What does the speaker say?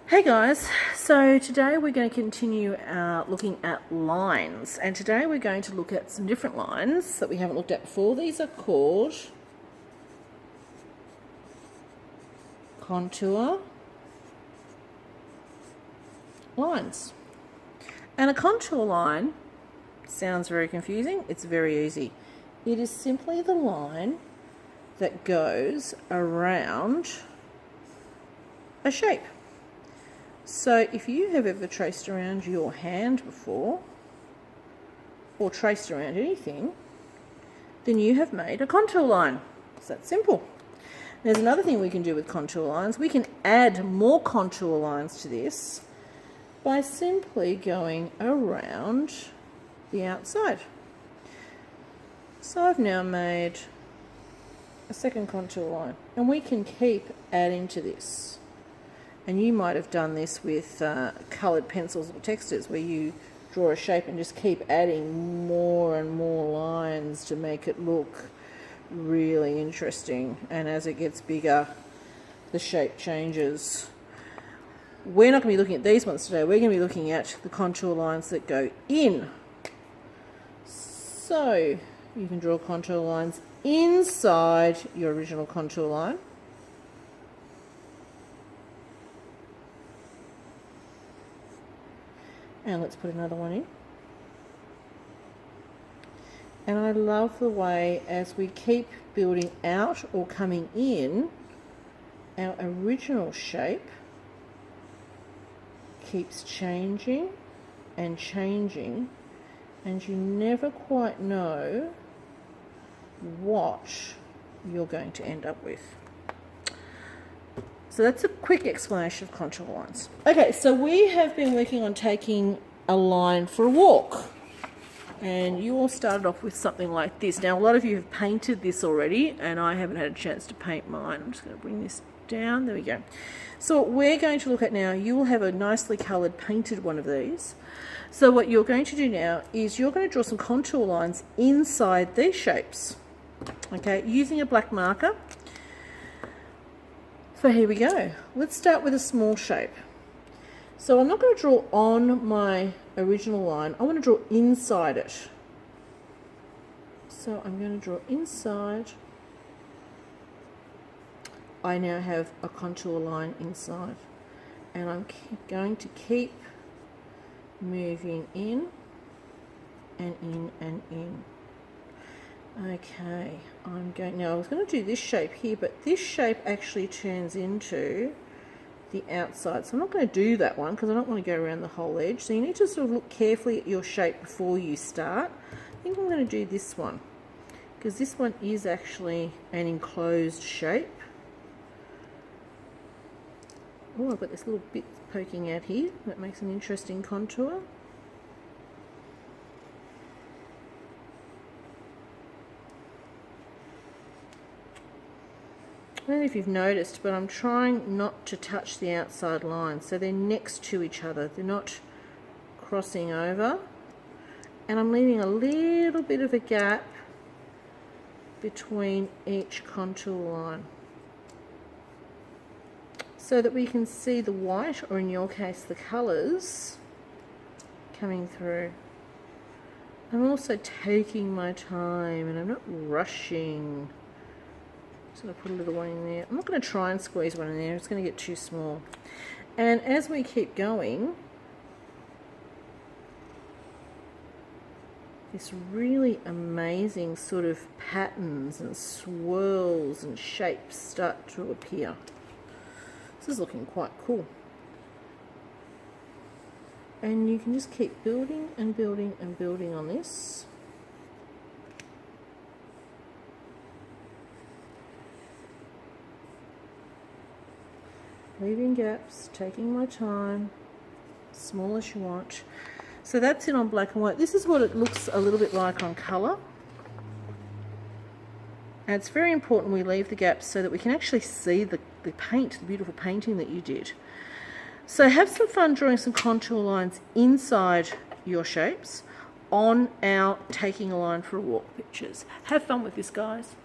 Hey guys, so today we're going to continue looking at lines, and today we're going to look at some different lines that we haven't looked at before. These are called contour lines. And a contour line sounds very confusing. It's very easy. It is simply the line that goes around a shape. So if you have ever traced around your hand before, or traced around anything, then you have made a contour line. It's that simple. There's another thing we can do with contour lines. We can add more contour lines to this by simply going around the outside. So I've now made a second contour line, and we can keep adding to this. And you might have done this with coloured pencils or textures, where you draw a shape and just keep adding more and more lines to make it look really interesting. And as it gets bigger, the shape changes. We're not going to be looking at these ones today. We're going to be looking at the contour lines that go in. So you can draw contour lines inside your original contour line. And let's put another one in. And I love the way, as we keep building out or coming in, our original shape keeps changing and changing, and you never quite know what you're going to end up with. So that's a quick explanation of contour lines. Okay, so we have been working on taking a line for a walk. And you all started off with something like this. Now, a lot of you have painted this already, and I haven't had a chance to paint mine. I'm just going to bring this down. There we go. So what we're going to look at now, you will have a nicely coloured painted one of these. So what you're going to do now is you're going to draw some contour lines inside these shapes. Okay, using a black marker. So here we go. Let's start with a small shape. So I'm not going to draw on my original line. I want to draw inside it. So I'm going to draw inside. I now have a contour line inside. And I'm going to keep moving in and in and in. Okay, now I was going to do this shape here, but this shape actually turns into the outside. So I'm not going to do that one because I don't want to go around the whole edge. So you need to sort of look carefully at your shape before you start. I think I'm going to do this one because this one is actually an enclosed shape. Oh, I've got this little bit poking out here. That makes an interesting contour. I don't know if you've noticed, but I'm trying not to touch the outside lines. So they're next to each other. They're not crossing over. And I'm leaving a little bit of a gap between each contour line, so that we can see the white, or in your case the colours, coming through. I'm also taking my time and I'm not rushing. So I'll put a little one in there. I'm not going to try and squeeze one in there. It's going to get too small. And as we keep going, this really amazing sort of patterns and swirls and shapes start to appear. This is looking quite cool. And you can just keep building and building and building on this. Leaving gaps, taking my time, small as you want. So that's it on black and white. This is what it looks a little bit like on colour. And it's very important we leave the gaps so that we can actually see the paint, the beautiful painting that you did. So have some fun drawing some contour lines inside your shapes on our taking a line for a walk pictures. Have fun with this, guys.